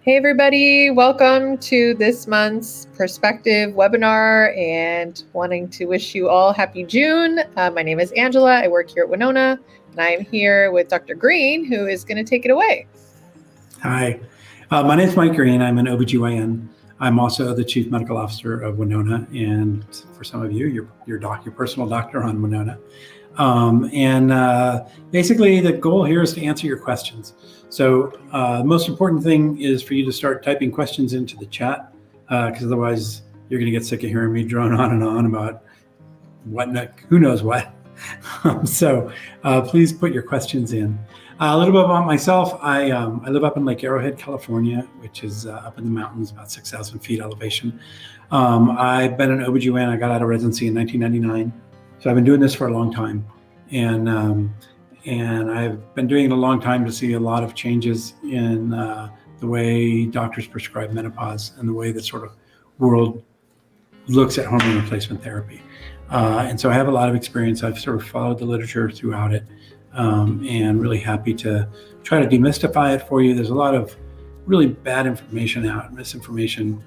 Hey everybody, welcome to this month's Perspective webinar and wanting to wish you all happy June. My name is Angela, I work here at Winona, and I'm here with Dr. Green, who is going to take it away. Hi, my name is Mike Green. I'm an OBGYN. I'm also the Chief Medical Officer of Winona, and for some of you, your personal doctor on Winona. Basically, the goal here is to answer your questions. So the most important thing is for you to start typing questions into the chat, because otherwise you're going to get sick of hearing me drone on and on about who knows what. So please put your questions in. A little bit about myself. I live up in Lake Arrowhead, California, which is up in the mountains, about 6,000 feet elevation. I've been an OBGYN. I got out of residency in 1999. So I've been doing this for a long time. And I've been doing it a long time to see a lot of changes in the way doctors prescribe menopause and the way the sort of world looks at hormone replacement therapy. And so I have a lot of experience. I've sort of followed the literature throughout it, and really happy to try to demystify it for you. There's a lot of really bad information out, misinformation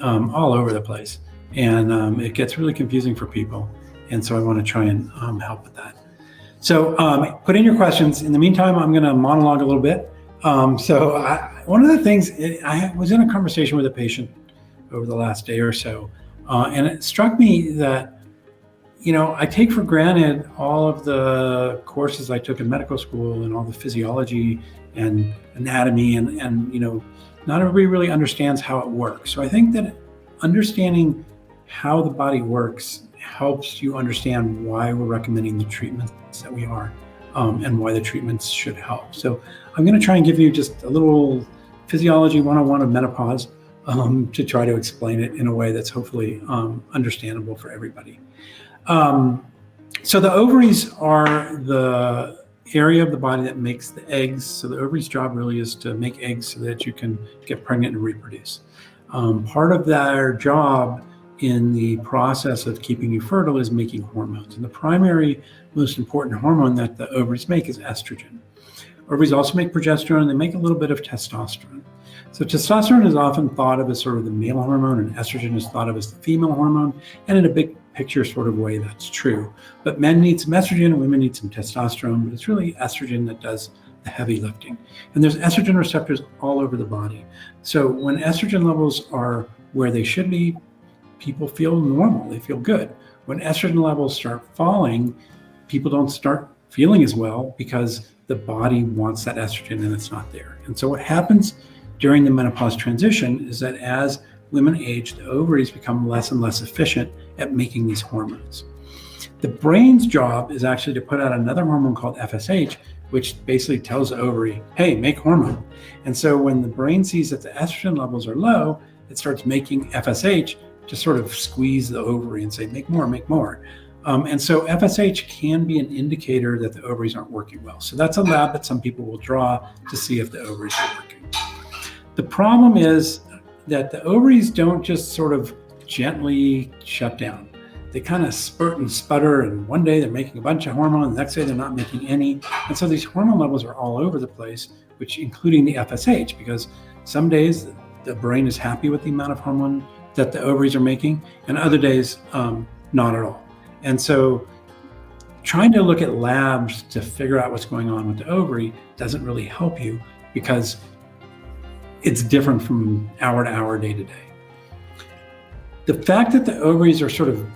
all over the place. And it gets really confusing for people. And so I want to try and help with that. So put in your questions. In the meantime, I'm going to monologue a little bit. One of the things, I was in a conversation with a patient over the last day or so, and it struck me that, I take for granted all of the courses I took in medical school and all the physiology and anatomy, and not everybody really understands how it works. So I think that understanding how the body works helps you understand why we're recommending the treatments that we are, and why the treatments should help. So I'm going to try and give you just a little physiology 101 of menopause, to try to explain it in a way that's hopefully understandable for everybody. So the ovaries are the area of the body that makes the eggs. So the ovaries' job really is to make eggs so that you can get pregnant and reproduce. Part of their job in the process of keeping you fertile is making hormones. And the primary, most important hormone that the ovaries make is estrogen. Ovaries also make progesterone, and they make a little bit of testosterone. So testosterone is often thought of as sort of the male hormone, and estrogen is thought of as the female hormone. And in a big picture sort of way, that's true. But men need some estrogen and women need some testosterone, but it's really estrogen that does the heavy lifting. And there's estrogen receptors all over the body. So when estrogen levels are where they should be, people feel normal, they feel good. When estrogen levels start falling, people don't start feeling as well because the body wants that estrogen and it's not there. And so what happens during the menopause transition is that as women age, the ovaries become less and less efficient at making these hormones. The brain's job is actually to put out another hormone called FSH, which basically tells the ovary, hey, make hormone. And so when the brain sees that the estrogen levels are low, it starts making FSH to sort of squeeze the ovary and say, make more, make more. And so FSH can be an indicator that the ovaries aren't working well. So that's a lab that some people will draw to see if the ovaries are working. The problem is that the ovaries don't just sort of gently shut down. They kind of spurt and sputter, and one day they're making a bunch of hormone, the next day they're not making any. And so these hormone levels are all over the place, which including the FSH, because some days the brain is happy with the amount of hormone that the ovaries are making, and other days, not at all. And so trying to look at labs to figure out what's going on with the ovary doesn't really help you because it's different from hour to hour, day to day. The fact that the ovaries are sort of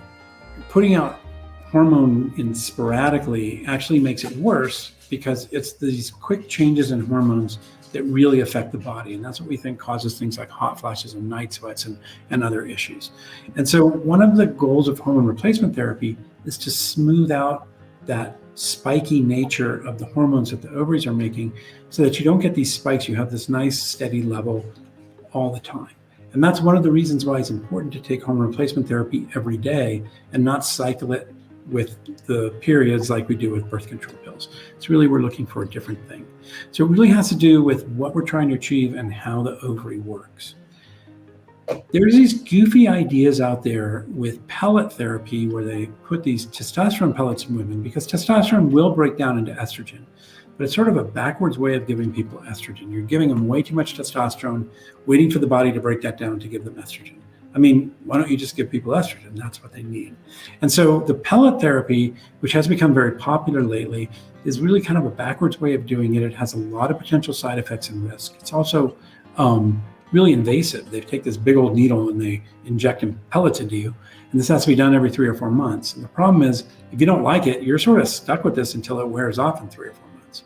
putting out hormone in sporadically actually makes it worse because it's these quick changes in hormones that really affect the body. And that's what we think causes things like hot flashes and night sweats and other issues. And so one of the goals of hormone replacement therapy is to smooth out that spiky nature of the hormones that the ovaries are making so that you don't get these spikes. You have this nice steady level all the time. And that's one of the reasons why it's important to take hormone replacement therapy every day and not cycle it with the periods like we do with birth control pills. It's really, we're looking for a different thing. So it really has to do with what we're trying to achieve and how the ovary works. There's these goofy ideas out there with pellet therapy where they put these testosterone pellets in women because testosterone will break down into estrogen. but it's sort of a backwards way of giving people estrogen. You're giving them way too much testosterone, waiting for the body to break that down to give them estrogen. I mean, why don't you just give people estrogen? That's what they need. And so the pellet therapy, which has become very popular lately, is really kind of a backwards way of doing it. It has a lot of potential side effects and risk. It's also really invasive. They take this big old needle and they inject pellets into you. And this has to be done every 3 or 4 months. And the problem is, if you don't like it, you're sort of stuck with this until it wears off in 3 or 4 months.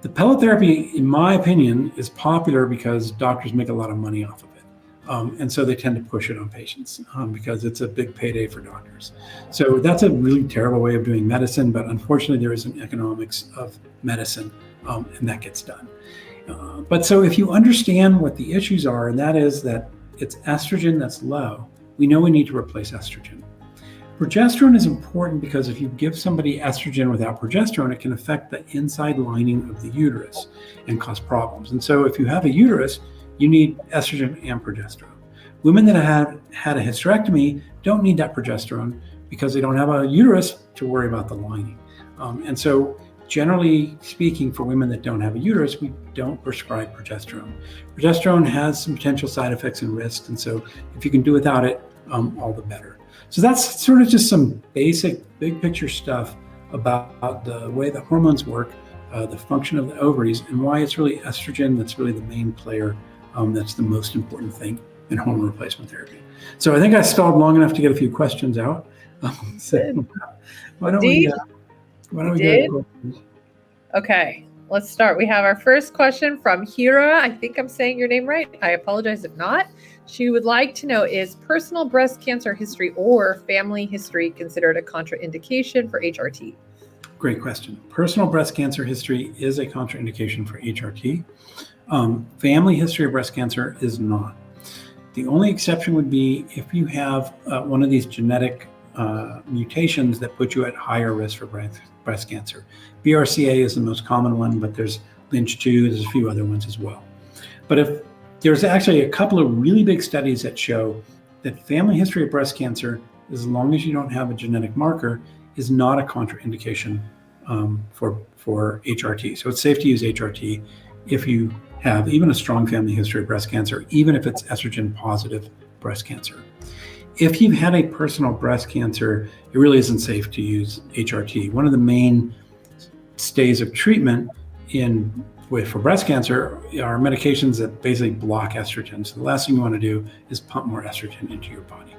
The pellet therapy, in my opinion, is popular because doctors make a lot of money off of it. And so they tend to push it on patients because it's a big payday for doctors. So that's a really terrible way of doing medicine, but unfortunately there is an economics of medicine and that gets done. But so if you understand what the issues are, and that is that it's estrogen that's low, we know we need to replace estrogen. Progesterone is important because if you give somebody estrogen without progesterone, it can affect the inside lining of the uterus and cause problems. And so if you have a uterus, you need estrogen and progesterone. Women that have had a hysterectomy don't need that progesterone because they don't have a uterus to worry about the lining. And so generally speaking, for women that don't have a uterus, we don't prescribe progesterone. Progesterone has some potential side effects and risks. And so if you can do without it, all the better. So that's sort of just some basic big picture stuff about the way the hormones work, the function of the ovaries, and why it's really estrogen that's really the main player. That's the most important thing in hormone replacement therapy. So I think I stalled long enough to get a few questions out. So why don't we go? Okay, let's start. We have our first question from Hira. I think I'm saying your name right. I apologize if not. She would like to know, is personal breast cancer history or family history considered a contraindication for HRT? Great question. Personal breast cancer history is a contraindication for HRT. Family history of breast cancer is not. The only exception would be if you have one of these genetic mutations that put you at higher risk for breast cancer. BRCA is the most common one, but there's Lynch 2, there's a few other ones as well. But if there's actually a couple of really big studies that show that family history of breast cancer, as long as you don't have a genetic marker, is not a contraindication for HRT. So it's safe to use HRT if you have even a strong family history of breast cancer, even if it's estrogen positive breast cancer. If you've had a personal breast cancer, it really isn't safe to use HRT. One of the main stays of treatment for breast cancer are medications that basically block estrogen. So the last thing you want to do is pump more estrogen into your body.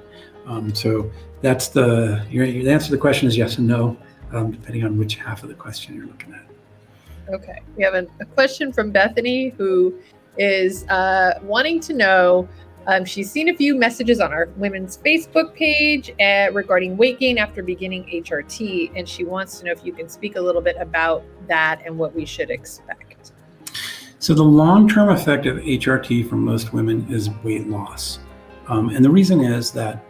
So that's the answer to the question is yes and no, depending on which half of the question you're looking at. Okay, we have a question from Bethany who is wanting to know, she's seen a few messages on our women's Facebook page regarding weight gain after beginning HRT, and she wants to know if you can speak a little bit about that and what we should expect. So the long-term effect of HRT for most women is weight loss. And the reason is that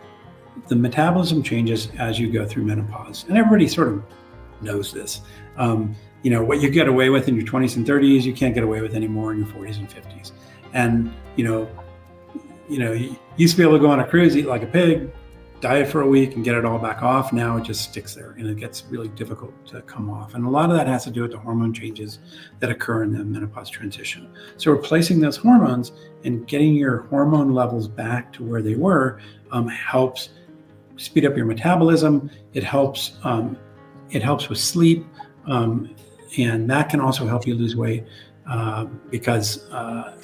the metabolism changes as you go through menopause. And everybody sort of knows this. What you get away with in your 20s and 30s, you can't get away with anymore in your 40s and 50s. And, you used to be able to go on a cruise, eat like a pig, diet for a week and get it all back off. Now it just sticks there and it gets really difficult to come off. And a lot of that has to do with the hormone changes that occur in the menopause transition. So replacing those hormones and getting your hormone levels back to where they were helps speed up your metabolism. It helps with sleep. And that can also help you lose weight because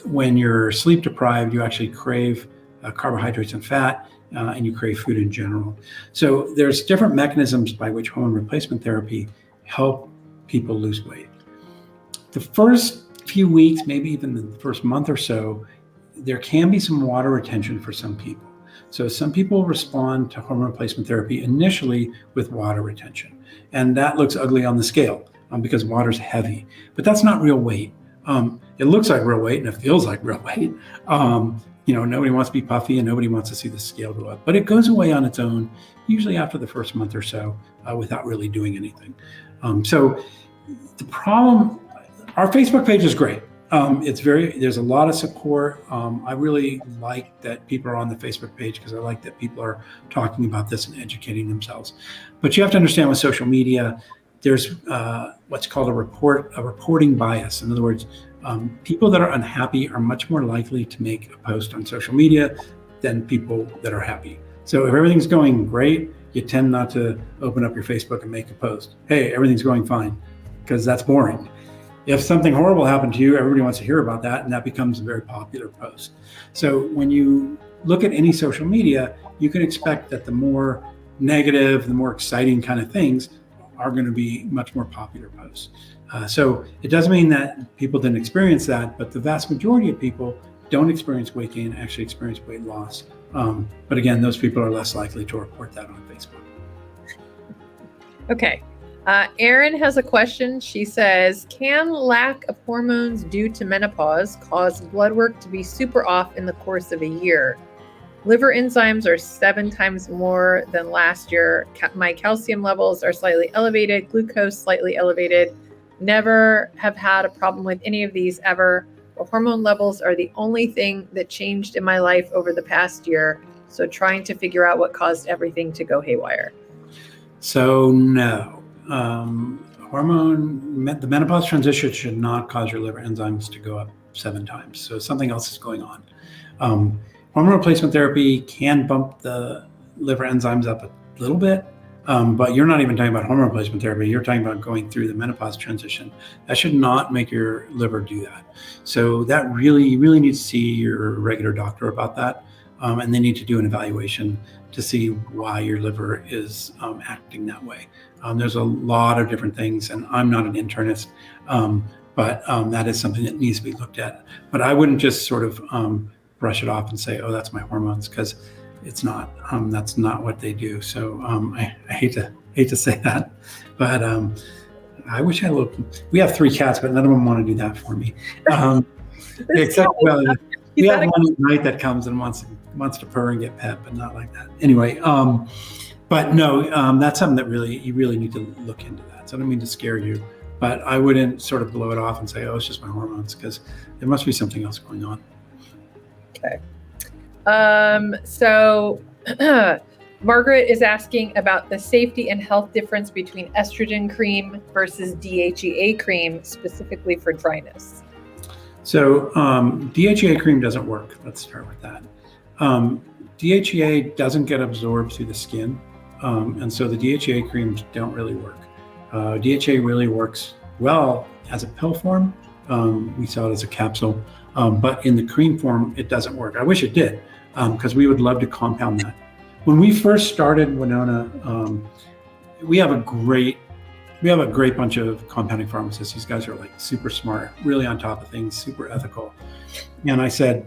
when you're sleep deprived, you actually crave carbohydrates and fat, and you crave food in general. So there's different mechanisms by which hormone replacement therapy help people lose weight. The first few weeks, maybe even the first month or so, there can be some water retention for some people. So some people respond to hormone replacement therapy initially with water retention, and that looks ugly on the scale because water's heavy, but that's not real weight. It looks like real weight and it feels like real weight. Nobody wants to be puffy and nobody wants to see the scale go up, but it goes away on its own, usually after the first month or so, without really doing anything. So the problem, our Facebook page is great. There's a lot of support. I really like that people are on the Facebook page because I like that people are talking about this and educating themselves. But you have to understand with social media, there's what's called a reporting bias. In other words, people that are unhappy are much more likely to make a post on social media than people that are happy. So if everything's going great, you tend not to open up your Facebook and make a post. Hey, everything's going fine, because that's boring. If something horrible happened to you, everybody wants to hear about that, and that becomes a very popular post. So when you look at any social media, you can expect that the more negative, the more exciting kind of things are going to be much more popular posts. So it doesn't mean that people didn't experience that, but the vast majority of people don't experience weight gain, actually experience weight loss. But again, those people are less likely to report that on Facebook. Okay. Erin has a question. She says, can lack of hormones due to menopause cause blood work to be super off in the course of a year? Liver enzymes are 7 times more than last year. My calcium levels are slightly elevated, glucose slightly elevated. Never have had a problem with any of these ever. The hormone levels are the only thing that changed in my life over the past year. So trying to figure out what caused everything to go haywire. So no, the menopause transition should not cause your liver enzymes to go up 7 times. So something else is going on. Hormone replacement therapy can bump the liver enzymes up a little bit, but you're not even talking about hormone replacement therapy. You're talking about going through the menopause transition. That should not make your liver do that. So that you really need to see your regular doctor about that. And they need to do an evaluation to see why your liver is acting that way. There's a lot of different things, and I'm not an internist, but that is something that needs to be looked at. But I wouldn't just sort of brush it off and say, oh, that's my hormones, because it's not. That's not what they do. So I hate to say that, but I wish I looked. We have 3 cats, but none of them want to do that for me. Except we have one at night that comes and wants to purr and get pet, but not like that. Anyway, but no, that's something that you really need to look into that. So I don't mean to scare you, but I wouldn't sort of blow it off and say, oh, it's just my hormones, because there must be something else going on. Okay. So Margaret is asking about the safety and health difference between estrogen cream versus DHEA cream, specifically for dryness. So DHEA cream doesn't work. Let's start with that. DHEA doesn't get absorbed through the skin, and so the DHEA creams don't really work. DHEA really works well as a pill form. We sell it as a capsule, but in the cream form, it doesn't work. I wish it did, because we would love to compound that. When we first started Winona, we have a great bunch of compounding pharmacists. These guys are like super smart, really on top of things, super ethical. And I said,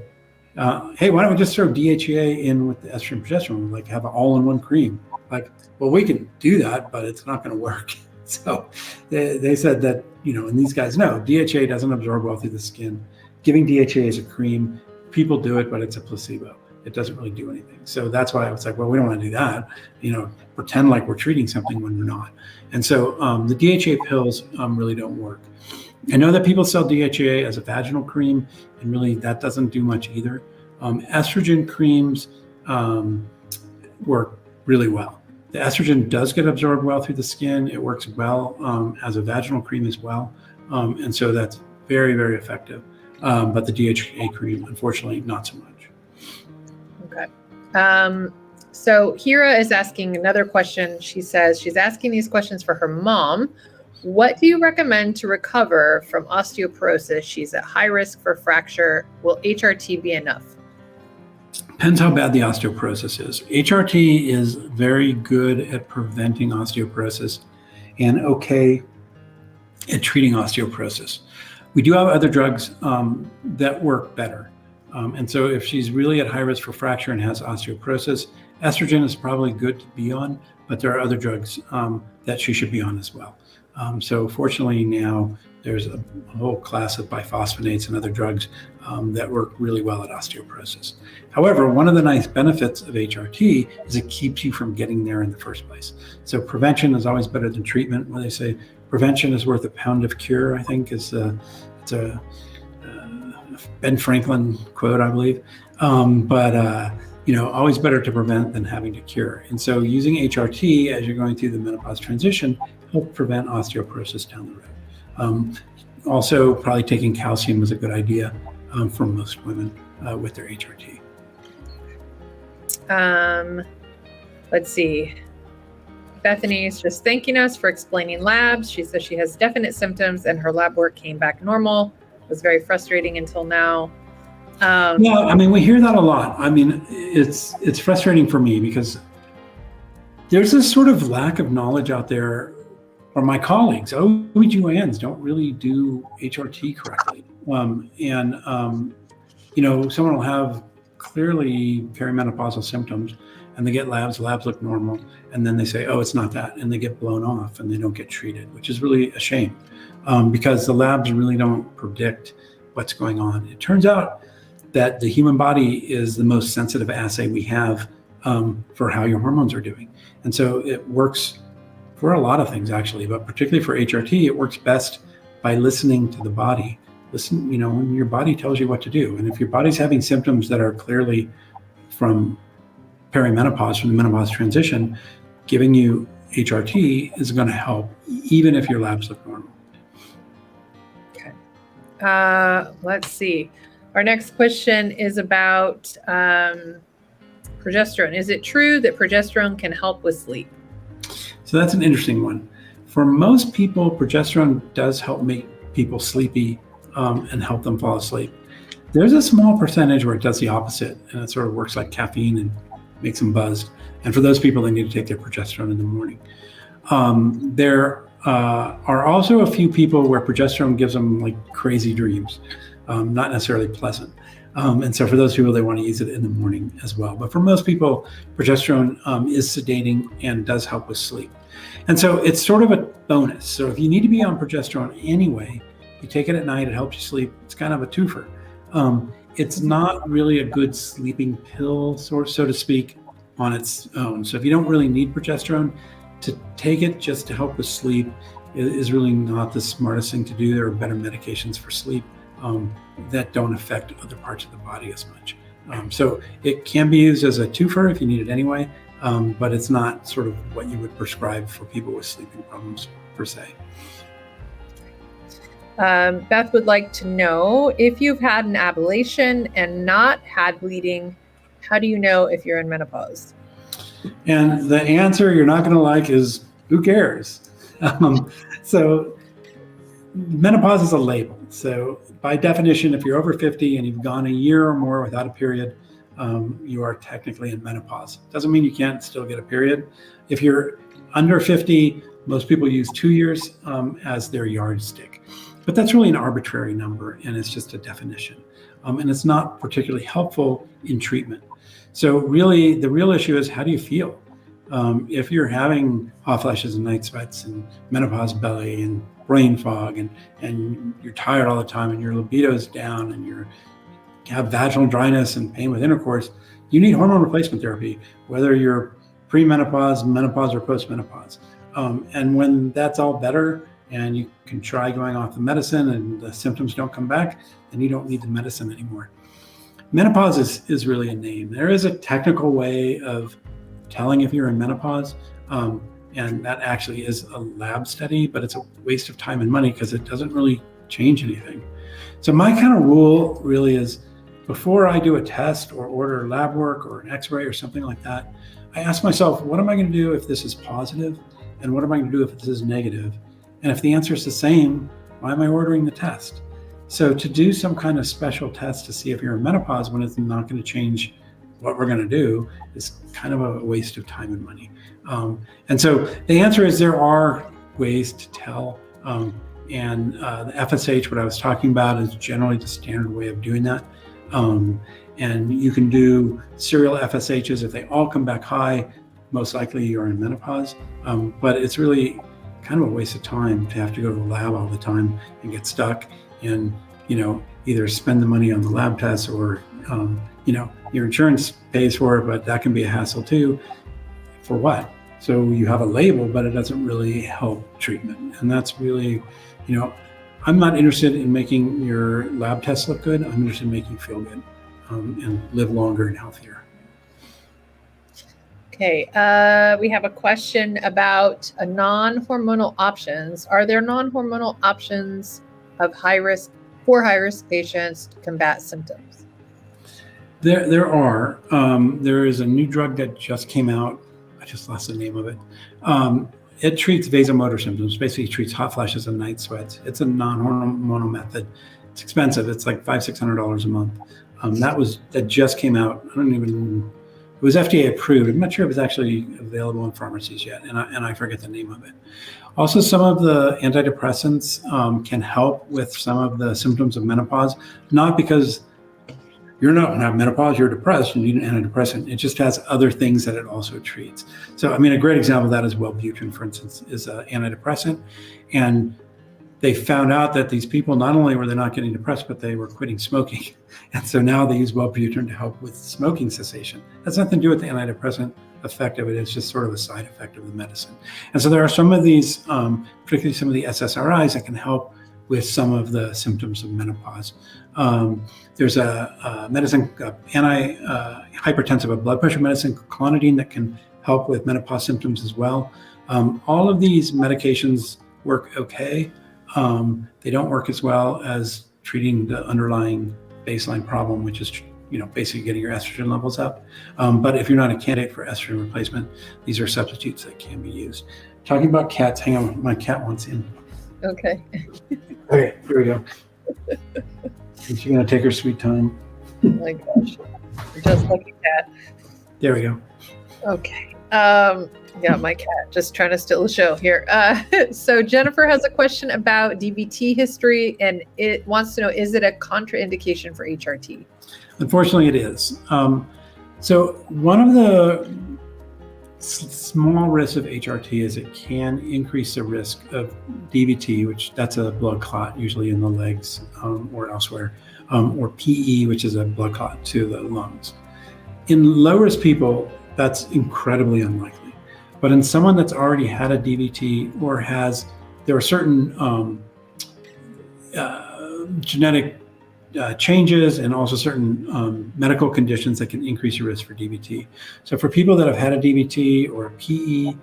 hey, why don't we just throw DHEA in with the estrogen progesterone, like have an all-in-one cream? Like, well, we can do that, but it's not going to work. So they said that, and these guys know DHEA doesn't absorb well through the skin. Giving DHEA as a cream, people do it, but it's a placebo. It doesn't really do anything. So that's why I was like, well, we don't want to do that, pretend like we're treating something when we're not. And so the DHEA pills really don't work. I know that people sell DHEA as a vaginal cream, and really that doesn't do much either. Estrogen creams work really well. The estrogen does get absorbed well through the skin. It works well as a vaginal cream as well. And so that's very, very effective. But the DHEA cream, unfortunately, not so much. Okay. So Hira is asking another question. She says she's asking these questions for her mom. What do you recommend to recover from osteoporosis? She's at high risk for fracture. Will HRT be enough? Depends how bad the osteoporosis is. HRT is very good at preventing osteoporosis and okay at treating osteoporosis. We do have other drugs that work better. And so if she's really at high risk for fracture and has osteoporosis, estrogen is probably good to be on, but there are other drugs that she should be on as well. So fortunately now there's a whole class of biphosphonates and other drugs that work really well at osteoporosis. However, one of the nice benefits of HRT is it keeps you from getting there in the first place. So prevention is always better than treatment. When they say prevention is worth a pound of cure, I think it's a Ben Franklin quote, I believe. Always better to prevent than having to cure. And so using HRT as you're going through the menopause transition help prevent osteoporosis down the road. Also, probably taking calcium is a good idea for most women with their HRT. Let's see. Bethany's just thanking us for explaining labs. She says she has definite symptoms and her lab work came back normal. It was very frustrating until now. Yeah, I mean, we hear that a lot. I mean, it's frustrating for me because there's this sort of lack of knowledge out there, or my colleagues, OBGYNs don't really do HRT correctly. Someone will have clearly perimenopausal symptoms and they get labs look normal, and then they say, oh, it's not that, and they get blown off and they don't get treated, which is really a shame because the labs really don't predict what's going on. It turns out that the human body is the most sensitive assay we have for how your hormones are doing. And so it works for a lot of things actually, but particularly for HRT, it works best by listening to the body. Listen, when your body tells you what to do. And if your body's having symptoms that are clearly from perimenopause, from the menopause transition, giving you HRT is going to help, even if your labs look normal. Okay. Let's see. Our next question is about progesterone. Is it true that progesterone can help with sleep? So that's an interesting one. For most people, progesterone does help make people sleepy and help them fall asleep. There's a small percentage where it does the opposite, and it sort of works like caffeine and makes them buzzed. And for those people, they need to take their progesterone in the morning. There are also a few people where progesterone gives them like crazy dreams, not necessarily pleasant. And so for those people, they want to use it in the morning as well. But for most people, progesterone is sedating and does help with sleep. And so it's sort of a bonus. So if you need to be on progesterone anyway, you take it at night, it helps you sleep. It's kind of a twofer. It's not really a good sleeping pill, so to speak, on its own. So if you don't really need progesterone, to take it just to help with sleep is really not the smartest thing to do. There are better medications for sleep that don't affect other parts of the body as much. So it can be used as a twofer if you need it anyway, but it's not sort of what you would prescribe for people with sleeping problems per se. Beth would like to know, if you've had an ablation and not had bleeding, how do you know if you're in menopause? And the answer you're not going to like is, who cares? So menopause is a label. So by definition, if you're over 50 and you've gone a year or more without a period, you are technically in menopause. Doesn't mean you can't still get a period. If you're under 50, most people use 2 years as their yardstick. But that's really an arbitrary number, and it's just a definition. And it's not particularly helpful in treatment. So really, the real issue is, how do you feel? If you're having hot flashes and night sweats and menopause belly and brain fog and you're tired all the time and your libido's down and you have vaginal dryness and pain with intercourse, you need hormone replacement therapy, whether you're pre-menopause, menopause, or post-menopause. And when that's all better and you can try going off the medicine and the symptoms don't come back, then you don't need the medicine anymore. Menopause is really a name. There is a technical way of telling if you're in menopause, and that actually is a lab study, but it's a waste of time and money because it doesn't really change anything. So my kind of rule really is, before I do a test or order lab work or an x-ray or something like that, I ask myself, what am I going to do if this is positive? And what am I going to do if this is negative? And if the answer is the same, why am I ordering the test? So to do some kind of special test to see if you're in menopause when it's not going to change what we're going to do is kind of a waste of time and money. And so the answer is, there are ways to tell. And the FSH, what I was talking about, is generally the standard way of doing that. And you can do serial FSHs. If they all come back high, most likely you're in menopause. But it's really kind of a waste of time to have to go to the lab all the time and get stuck and, either spend the money on the lab tests or, your insurance pays for it, but that can be a hassle too. For what? So you have a label, but it doesn't really help treatment. And that's really, I'm not interested in making your lab tests look good. I'm interested in making you feel good and live longer and healthier. Okay, we have a question about non-hormonal options. Are there non-hormonal options of for high-risk patients to combat symptoms? There are. There is a new drug that just came out. I just lost the name of it. It treats vasomotor symptoms. Basically, it treats hot flashes and night sweats. It's a non-hormonal method. It's expensive. It's like $500-600 a month. That just came out. It was FDA approved. I'm not sure if it's actually available in pharmacies yet, and I forget the name of it. Also, some of the antidepressants can help with some of the symptoms of menopause, not because you're not going to have menopause, you're depressed, you need an antidepressant. It just has other things that it also treats. So, a great example of that is Wellbutrin, for instance, is an antidepressant. And they found out that these people, not only were they not getting depressed, but they were quitting smoking. And so now they use Wellbutrin to help with smoking cessation. That's nothing to do with the antidepressant effect of it. It's just sort of a side effect of the medicine. And so there are some of these, particularly some of the SSRIs that can help with some of the symptoms of menopause. There's a medicine, anti-hypertensive blood pressure medicine, clonidine, that can help with menopause symptoms as well. All of these medications work okay. They don't work as well as treating the underlying baseline problem, which is basically getting your estrogen levels up. But if you're not a candidate for estrogen replacement, these are substitutes that can be used. Talking about cats, hang on, my cat wants in. Okay. Okay, here we go. She's gonna take her sweet time. Oh my gosh, just like a cat. There we go. Okay. Yeah, my cat just trying to steal the show here. So Jennifer has a question about DVT history, and it wants to know, is it a contraindication for HRT? Unfortunately, it is. So one of the small risks of HRT is it can increase the risk of DVT, which that's a blood clot, usually in the legs or elsewhere, or PE, which is a blood clot to the lungs. In low-risk people, that's incredibly unlikely. But in someone that's already had a DVT or there are certain genetic changes and also certain medical conditions that can increase your risk for DVT. So for people that have had a DVT or a PE,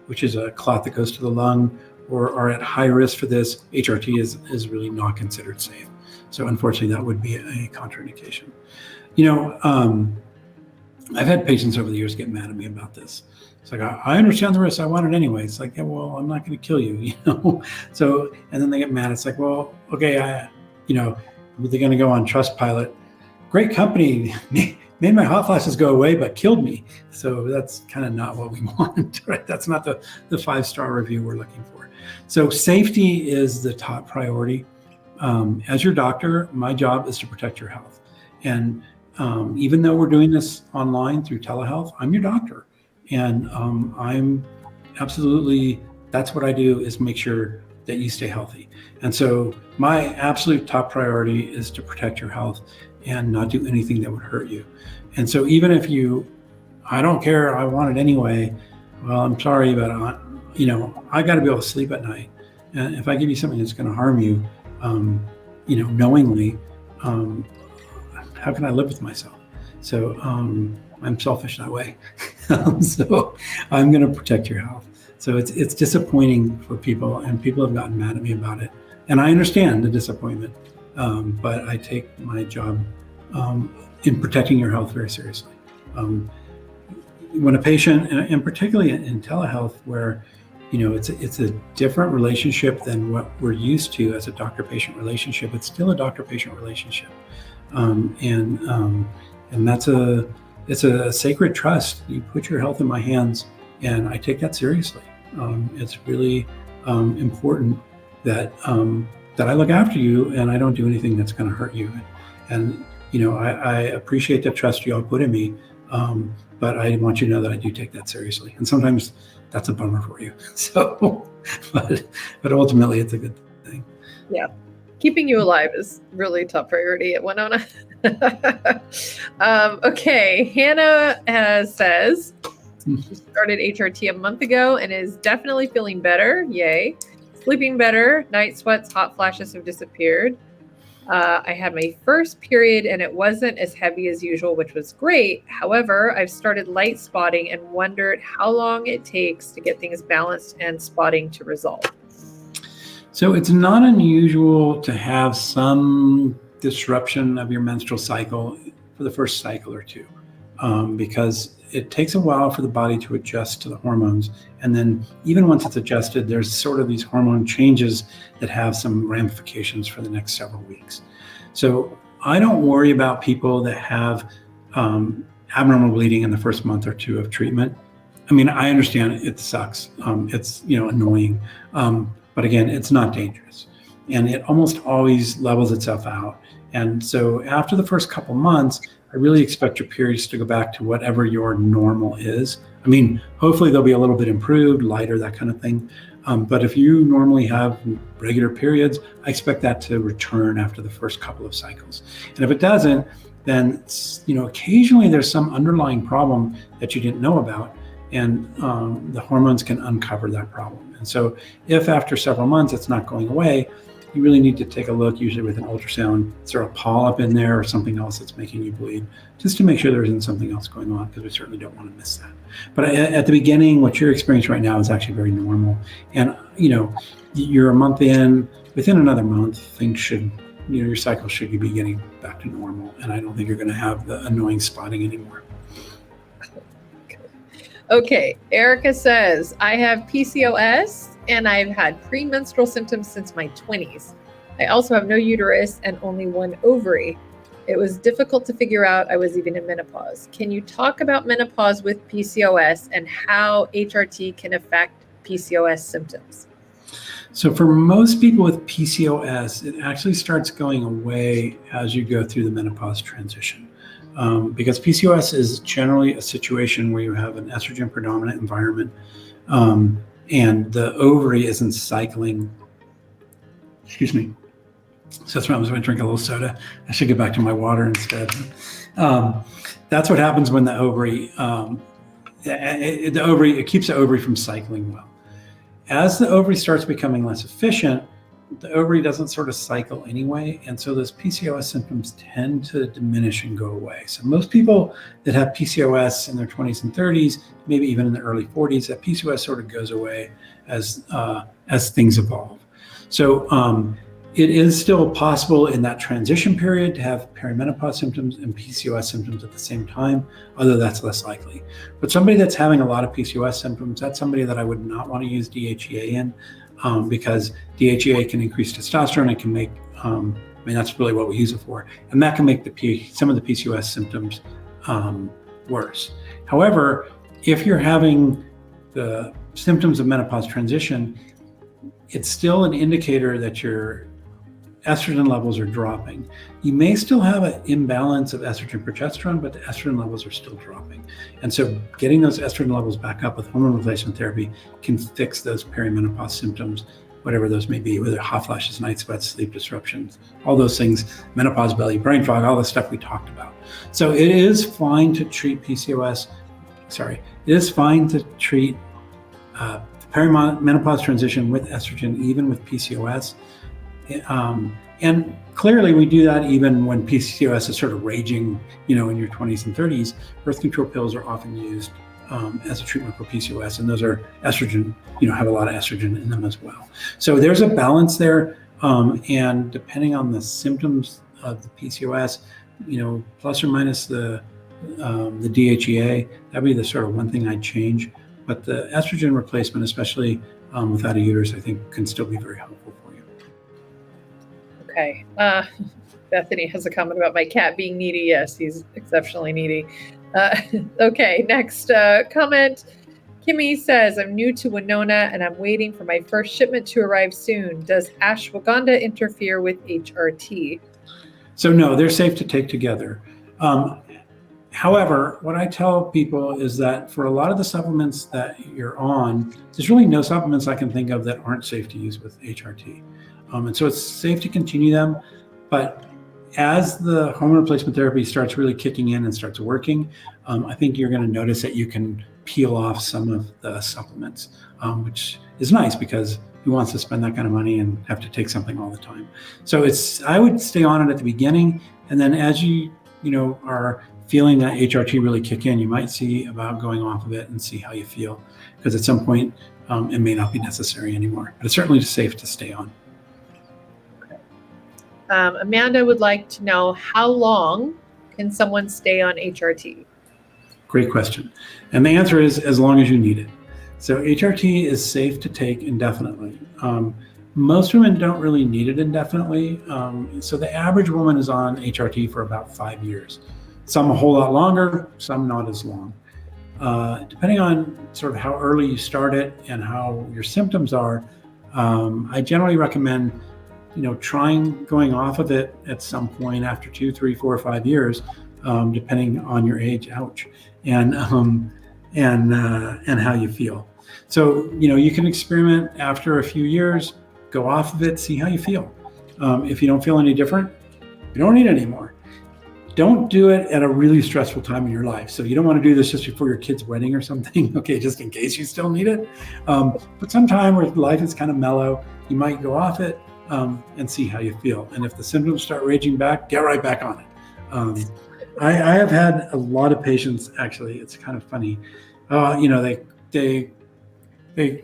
which is a clot that goes to the lung, or are at high risk for this, HRT is really not considered safe. So unfortunately, that would be a contraindication. I've had patients over the years get mad at me about this. It's like, I understand the risk, I want it anyway. It's like, yeah, well, I'm not going to kill you, So, and then they get mad. It's like, well, okay, they're going to go on Trustpilot. Great company, made my hot flashes go away, but killed me. So that's kind of not what we want, right? That's not the 5-star review we're looking for. So safety is the top priority. As your doctor, my job is to protect your health. And even though we're doing this online through telehealth, I'm your doctor. And I'm absolutely, that's what I do, is make sure that you stay healthy. And so my absolute top priority is to protect your health and not do anything that would hurt you. And so even if I don't care, I want it anyway, well, I'm sorry, but I got to be able to sleep at night. And if I give you something that's going to harm you, knowingly, how can I live with myself? So I'm selfish that way. So I'm going to protect your health. So it's disappointing for people, and people have gotten mad at me about it. And I understand the disappointment, but I take my job in protecting your health very seriously. When a patient, and particularly in telehealth, where it's a different relationship than what we're used to as a doctor-patient relationship, it's still a doctor-patient relationship, and it's a sacred trust. You put your health in my hands, and I take that seriously. It's really important that I look after you, and I don't do anything that's going to hurt you. And I appreciate the trust you all put in me, but I want you to know that I do take that seriously. And sometimes that's a bummer for you. So, but ultimately, it's a good thing. Yeah. Keeping you alive is really top priority at Winona. Okay. Hannah says she started HRT a month ago and is definitely feeling better. Yay. Sleeping better. Night sweats, hot flashes have disappeared. I had my first period and it wasn't as heavy as usual, which was great. However, I've started light spotting and wondered how long it takes to get things balanced and spotting to resolve. So it's not unusual to have some disruption of your menstrual cycle for the first cycle or two, because it takes a while for the body to adjust to the hormones. And then even once it's adjusted, there's sort of these hormone changes that have some ramifications for the next several weeks. So I don't worry about people that have abnormal bleeding in the first month or two of treatment. I mean, I understand it sucks. It's, annoying. But again, it's not dangerous. And it almost always levels itself out. And so after the first couple months, I really expect your periods to go back to whatever your normal is. I mean, hopefully they'll be a little bit improved, lighter, that kind of thing. But if you normally have regular periods, I expect that to return after the first couple of cycles. And if it doesn't, then, occasionally there's some underlying problem that you didn't know about, and the hormones can uncover that problem. And so if after several months it's not going away, you really need to take a look, usually with an ultrasound. Is there a polyp in there or something else that's making you bleed? Just to make sure there isn't something else going on, because we certainly don't want to miss that. But at the beginning, what you're experiencing right now is actually very normal. And, you're a month in, within another month, things should, your cycle should be getting back to normal. And I don't think you're going to have the annoying spotting anymore. Okay, Erica says, I have PCOS and I've had premenstrual symptoms since my 20s. I also have no uterus and only one ovary. It was difficult to figure out I was even in menopause. Can you talk about menopause with PCOS and how HRT can affect PCOS symptoms? So for most people with PCOS, it actually starts going away as you go through the menopause transition. Because PCOS is generally a situation where you have an estrogen predominant environment, and the ovary isn't cycling. Excuse me. So that's why I was going to drink a little soda. I should get back to my water instead. That's what happens when the ovary, it keeps the ovary from cycling well. As the ovary starts becoming less efficient, the ovary doesn't sort of cycle anyway, and so those PCOS symptoms tend to diminish and go away. So most people that have PCOS in their 20s and 30s, maybe even in the early 40s, that PCOS sort of goes away as things evolve. So it is still possible in that transition period to have perimenopause symptoms and PCOS symptoms at the same time, although that's less likely. But somebody that's having a lot of PCOS symptoms, that's somebody that I would not want to use DHEA in. Because DHEA can increase testosterone. It can make, that's really what we use it for. And that can make some of the PCOS symptoms worse. However, if you're having the symptoms of menopause transition, it's still an indicator that your estrogen levels are dropping. You may still have an imbalance of estrogen progesterone, but the estrogen levels are still dropping. And so getting those estrogen levels back up with hormone replacement therapy can fix those perimenopause symptoms, whatever those may be, whether hot flashes, night sweats, sleep disruptions, all those things, menopause belly, brain fog, all the stuff we talked about. So it is fine to treat it is fine to treat perimenopause transition with estrogen, even with PCOS. And clearly we do that even when PCOS is sort of raging, in your 20s and 30s. Birth control pills are often used as a treatment for PCOS, and those are estrogen, have a lot of estrogen in them as well. So there's a balance there, and depending on the symptoms of the PCOS, plus or minus the DHEA, that'd be the sort of one thing I'd change. But the estrogen replacement, especially without a uterus, I think can still be very helpful for you. Okay. Bethany has a comment about my cat being needy. Yes, he's exceptionally needy. Okay, next comment. Kimmy says, I'm new to Winona and I'm waiting for my first shipment to arrive soon. Does ashwagandha interfere with HRT? So no, they're safe to take together. However, what I tell people is that for a lot of the supplements that you're on, there's really no supplements I can think of that aren't safe to use with HRT. And so it's safe to continue them, but as the hormone replacement therapy starts really kicking in and starts working, I think you're going to notice that you can peel off some of the supplements, which is nice because who wants to spend that kind of money and have to take something all the time? So I would stay on it at the beginning, and then as you are feeling that HRT really kick in, you might see about going off of it and see how you feel, because at some point it may not be necessary anymore, but it's certainly safe to stay on. Amanda would like to know, how long can someone stay on HRT? Great question. And the answer is as long as you need it. So HRT is safe to take indefinitely. Most women don't really need it indefinitely. So the average woman is on HRT for about 5 years. Some a whole lot longer, some not as long. Depending on sort of how early you start it and how your symptoms are, I generally recommend trying going off of it at some point after 2, 3, 4, 5 years, depending on your age, and how you feel. So, you can experiment after a few years, go off of it, see how you feel. If you don't feel any different, you don't need it anymore. Don't do it at a really stressful time in your life. So you don't want to do this just before your kid's wedding or something, okay, just in case you still need it. But sometime where life is kind of mellow, you might go off it and see how you feel. And if the symptoms start raging back, get right back on it. I have had a lot of patients, actually, it's kind of funny. They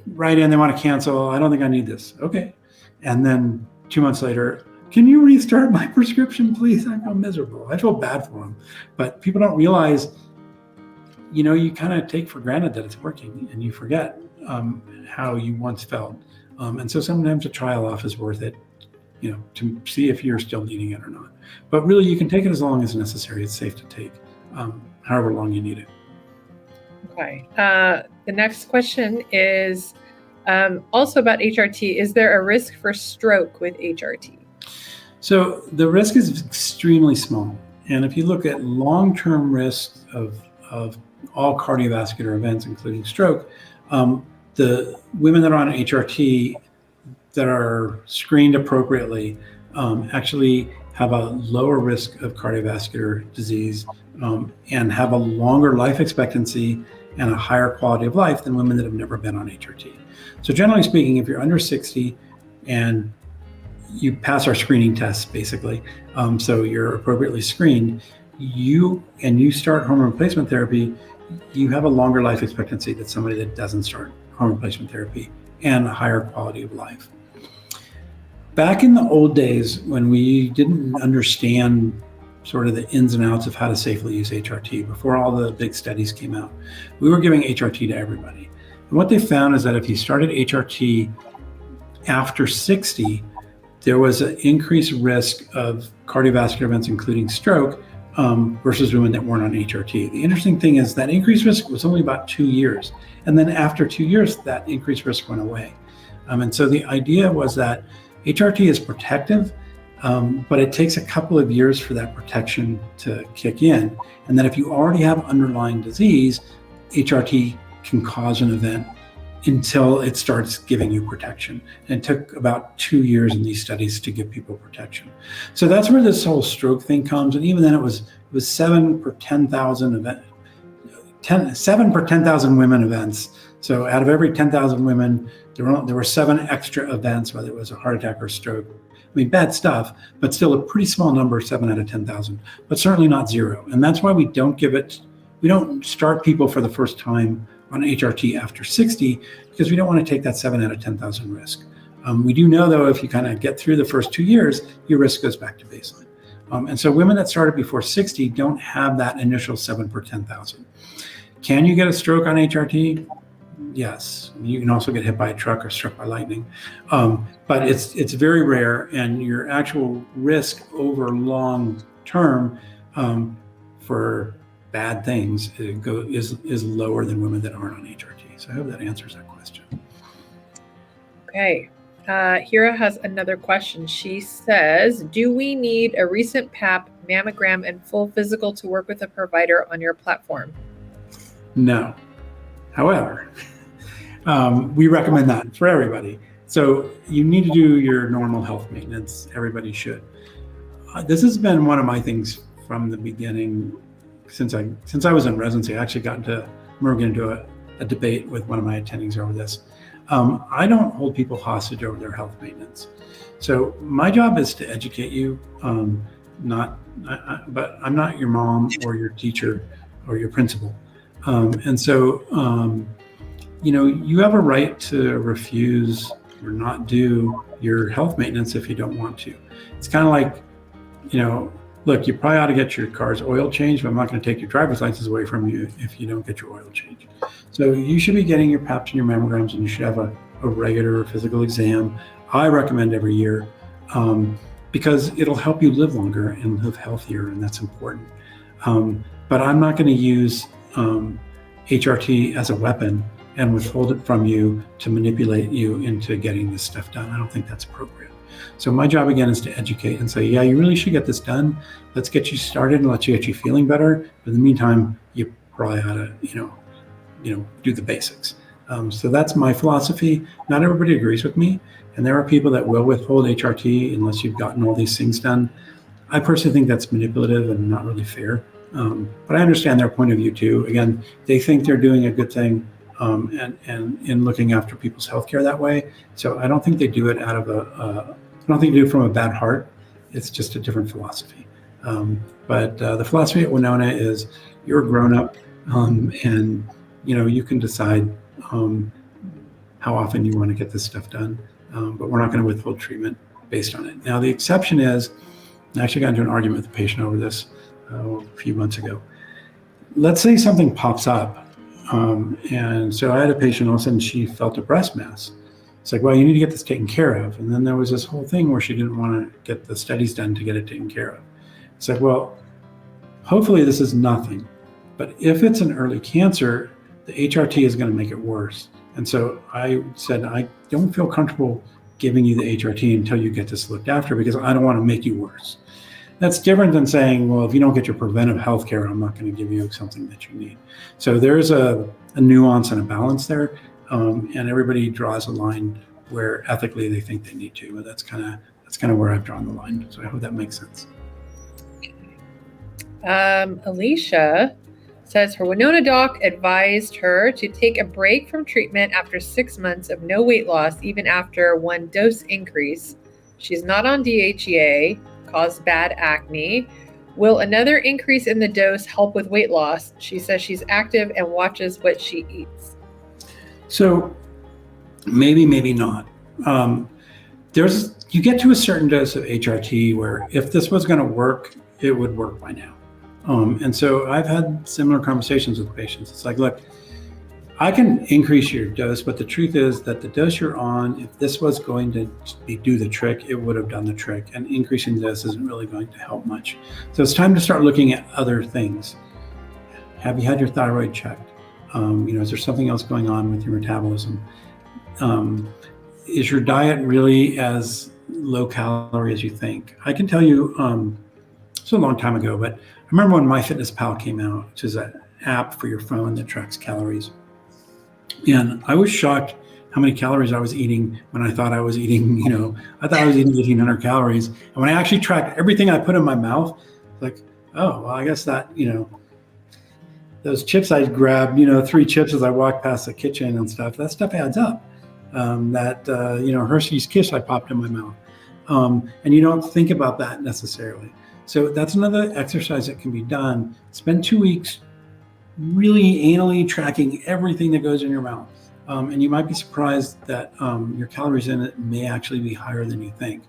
write in, they want to cancel. I don't think I need this. Okay. And then 2 months later, can you restart my prescription, please? I feel miserable. I feel bad for them. But people don't realize, you kind of take for granted that it's working and you forget how you once felt. And so sometimes a trial off is worth it, to see if you're still needing it or not. But really, you can take it as long as necessary. It's safe to take, however long you need it. Okay. The next question is also about HRT. Is there a risk for stroke with HRT? So the risk is extremely small. And if you look at long-term risks of all cardiovascular events, including stroke, the women that are on HRT that are screened appropriately actually have a lower risk of cardiovascular disease and have a longer life expectancy and a higher quality of life than women that have never been on HRT. So generally speaking, if you're under 60 and you pass our screening tests, basically, so you're appropriately screened, you start hormone replacement therapy, you have a longer life expectancy than somebody that doesn't start hormone replacement therapy and a higher quality of life. Back in the old days, when we didn't understand sort of the ins and outs of how to safely use HRT, before all the big studies came out, we were giving HRT to everybody. And what they found is that if you started HRT after 60, there was an increased risk of cardiovascular events, including stroke, versus women that weren't on HRT. The interesting thing is that increased risk was only about 2 years. And then after 2 years, that increased risk went away. And so the idea was that HRT is protective, but it takes a couple of years for that protection to kick in. And then if you already have underlying disease, HRT can cause an event until it starts giving you protection. And it took about 2 years in these studies to give people protection. So that's where this whole stroke thing comes. And even then it was 7 per 10,000 event, 7 per 10,000 women events. So out of every 10,000 women, there were 7 extra events, whether it was a heart attack or stroke. I mean, bad stuff, but still a pretty small number, 7 out of 10,000, but certainly not 0. And that's why we don't start people for the first time on HRT after 60, because we don't want to take that 7 out of 10,000 risk. We do know, though, if you kind of get through the first 2 years, your risk goes back to baseline. And so women that started before 60 don't have that initial 7 per 10,000. Can you get a stroke on HRT? Yes. You can also get hit by a truck or struck by lightning. But it's very rare, and your actual risk over long term for bad things is lower than women that aren't on HRT. So I hope that answers that question. Okay. Hira has another question. She says, do we need a recent PAP, mammogram, and full physical to work with a provider on your platform? No. However, we recommend that for everybody. So you need to do your normal health maintenance. Everybody should. This has been one of my things from the beginning. Since I was in residency, I actually got into, I remember getting into a debate with one of my attendings over this. I don't hold people hostage over their health maintenance. So my job is to educate you, but I'm not your mom or your teacher or your principal. And so, you have a right to refuse or not do your health maintenance if you don't want to. It's kind of like, look, you probably ought to get your car's oil changed, but I'm not going to take your driver's license away from you if you don't get your oil changed. So you should be getting your PAPs and your mammograms, and you should have a regular physical exam. I recommend every year because it'll help you live longer and live healthier, and that's important. But I'm not going to use HRT as a weapon and withhold it from you to manipulate you into getting this stuff done. I don't think that's appropriate. So my job again is to educate and say, yeah, you really should get this done. Let's get you started and let you get you feeling better. But in the meantime, you probably ought to, do the basics. So that's my philosophy. Not everybody agrees with me. And there are people that will withhold HRT unless you've gotten all these things done. I personally think that's manipulative and not really fair. But I understand their point of view too. Again, they think they're doing a good thing and in looking after people's healthcare that way. So I don't think they do it out of I don't think they do it from a bad heart. It's just a different philosophy. But the philosophy at Winona is you're a grown-up and you can decide how often you want to get this stuff done. But we're not going to withhold treatment based on it. Now, the exception is, I actually got into an argument with a patient over this a few months ago. Let's say something pops up. And so I had a patient, all of a sudden she felt a breast mass. It's like, well, you need to get this taken care of. And then there was this whole thing where she didn't want to get the studies done to get it taken care of. It's like, well, hopefully this is nothing. But if it's an early cancer, the HRT is going to make it worse. And so I said, I don't feel comfortable giving you the HRT until you get this looked after because I don't want to make you worse. That's different than saying, well, if you don't get your preventive health care, I'm not going to give you something that you need. So there's a nuance and a balance there. And everybody draws a line where ethically they think they need to. But that's kind of where I've drawn the line. So I hope that makes sense. Alicia says her Winona doc advised her to take a break from treatment after 6 months of no weight loss, even after one dose increase. She's not on DHEA, caused bad acne. Will another increase in the dose help with weight loss? She says she's active and watches what she eats. So maybe not. You get to a certain dose of HRT where if this was going to work, it would work by now. And so I've had similar conversations with patients. It's like, look, I can increase your dose, but the truth is that the dose you're on, if this was going to do the trick, it would have done the trick. And increasing the dose isn't really going to help much. So it's time to start looking at other things. Have you had your thyroid checked? Is there something else going on with your metabolism? Is your diet really as low calorie as you think? I can tell you, it's a long time ago, but I remember when MyFitnessPal came out, which is an app for your phone that tracks calories. And I was shocked how many calories I was eating when I thought I was eating, I thought I was eating 1,800 calories. And when I actually tracked everything I put in my mouth, like, oh, well, I guess that, those chips I grabbed, 3 chips as I walked past the kitchen and stuff, that stuff adds up. Hershey's Kiss I popped in my mouth. And you don't think about that necessarily. So that's another exercise that can be done. Spend 2 weeks really anally tracking everything that goes in your mouth. And you might be surprised that your calories in it may actually be higher than you think.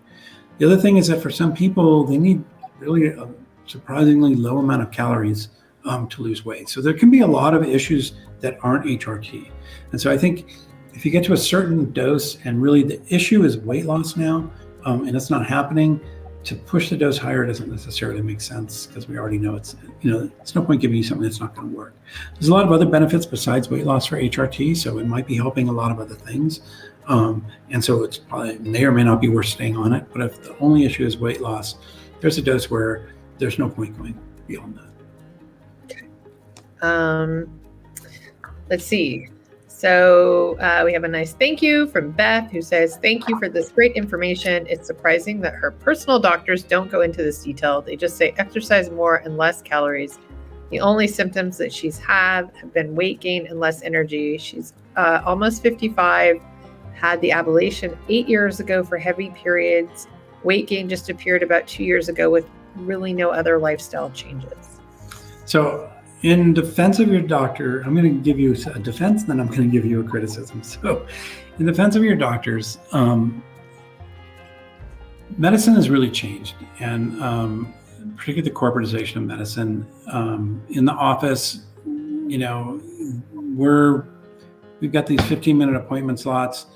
The other thing is that for some people, they need really a surprisingly low amount of calories to lose weight. So there can be a lot of issues that aren't HRT. And so I think if you get to a certain dose and really the issue is weight loss now, and it's not happening, to push the dose higher doesn't necessarily make sense because we already know it's no point giving you something that's not going to work. There's a lot of other benefits besides weight loss for HRT, so it might be helping a lot of other things. And so it's probably may or may not be worth staying on it. But if the only issue is weight loss, there's a dose where there's no point going beyond that. Okay. Let's see. So we have a nice thank you from Beth, who says, thank you for this great information. It's surprising that her personal doctors don't go into this detail. They just say exercise more and less calories. The only symptoms that she's have been weight gain and less energy. She's almost 55, had the ablation 8 years ago for heavy periods. Weight gain just appeared about 2 years ago with really no other lifestyle changes. So in defense of your doctor, I'm going to give you a defense, then I'm going to give you a criticism. So in defense of your doctors, medicine has really changed, and particularly the corporatization of medicine. In the office, you know, we've got these 15-minute appointment slots,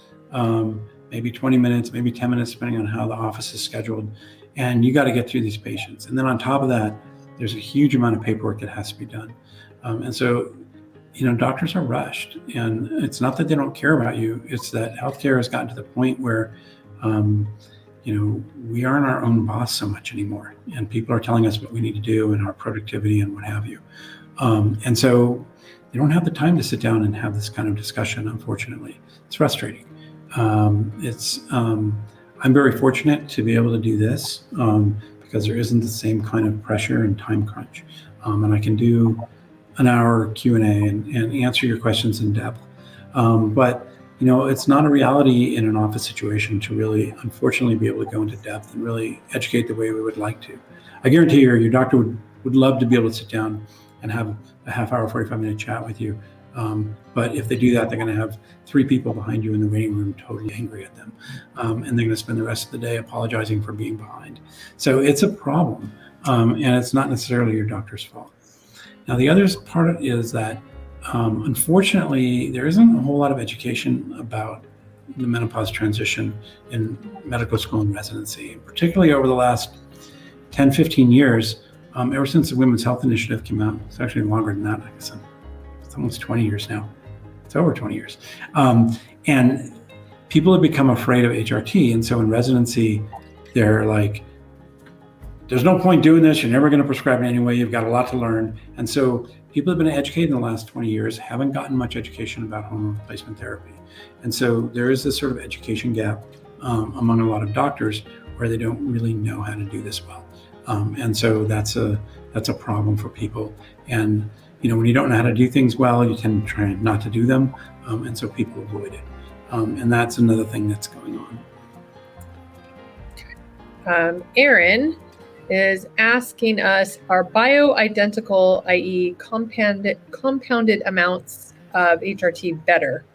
maybe 20 minutes, maybe 10 minutes, depending on how the office is scheduled. And you got to get through these patients. And then on top of that, there's a huge amount of paperwork that has to be done. And so, you know, doctors are rushed. And it's not that they don't care about you. It's that healthcare has gotten to the point where, you know, we aren't our own boss so much anymore. And people are telling us what we need to do and our productivity and what have you. And so they don't have the time to sit down and have this kind of discussion, unfortunately. It's frustrating. I'm very fortunate to be able to do this because there isn't the same kind of pressure and time crunch. And I can do an hour Q&A and answer your questions in depth. But you know, it's not a reality in an office situation to really, unfortunately, be able to go into depth and really educate the way we would like to. I guarantee you, your doctor would love to be able to sit down and have a half hour, 45-minute chat with you. But if they do that, they're going to have 3 people behind you in the waiting room totally angry at them. And they're going to spend the rest of the day apologizing for being behind. So it's a problem, and it's not necessarily your doctor's fault. Now, the other part is that unfortunately, there isn't a whole lot of education about the menopause transition in medical school and residency, particularly over the last 10, 15 years, ever since the Women's Health Initiative came out. It's actually longer than that, I guess. It's almost 20 years now. It's over 20 years. And people have become afraid of HRT. And so in residency, they're like, there's no point doing this. You're never going to prescribe it anyway. You've got a lot to learn. And so people have been educated in the last 20 years, haven't gotten much education about hormone replacement therapy. And so there is this sort of education gap among a lot of doctors where they don't really know how to do this well. And so that's a problem for people. And you know, when you don't know how to do things well, you tend to try not to do them. And so people avoid it. And that's another thing that's going on. Aaron is asking us, are bioidentical, i.e. compounded amounts of HRT better?